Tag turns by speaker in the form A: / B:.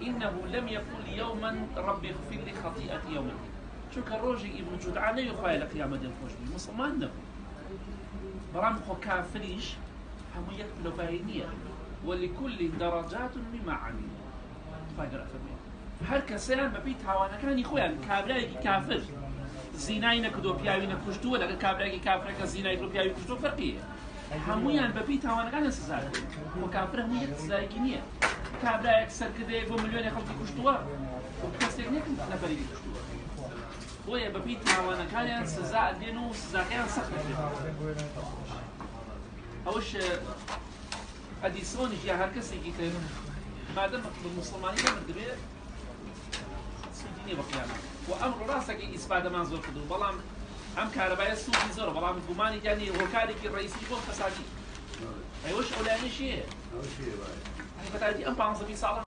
A: إنه لم يقل يوما رب اغفر لي خطيئتي يوم الدين. شو كروجي ابن جدعان لا يخايل قيامة الخوش بي مسلمان نبو برام خو كافريش هم يقبلوا باينية ولكل درجات مما عمل فاقرأ فرمي هر كسيان ببيت هوانا كان يخويا كابرايكي كافر زيناي نكدو بياوي نكشتو ولا كابرايكي كافر كزيناي نكدو بياوي نكشتو فرقية همویان بەپی تاوانەکان سزا بۆ کافر هەموو یەک سزایەکی نییە کابراایەک سەرکردەیە بۆ ملیۆنێک خەڵکی کوشتووە کەسێک نەک نەفەری کوشتووە بۆیە بەپی تاوانەکانیان سزا ئەدێن و سزاکەیان سەخت دەکرێت ئەوەش ئەدیسۆنیش یا هەر کەسێکی تر مادەم بە موسڵمانی دەبێت سوودی نییە بە قیامەت و ئەمڕۆ ڕاستەکەی ئیسپادەمان زۆر کردو بەڵام ئەم کارەبایە سوودی زۆر بەڵام گومانی جانی هۆکارێکی ڕئیسی بۆ فەسادی ئەوەش ئەولانیش هەیە بەتایبەتی ئەم 15 ساڵە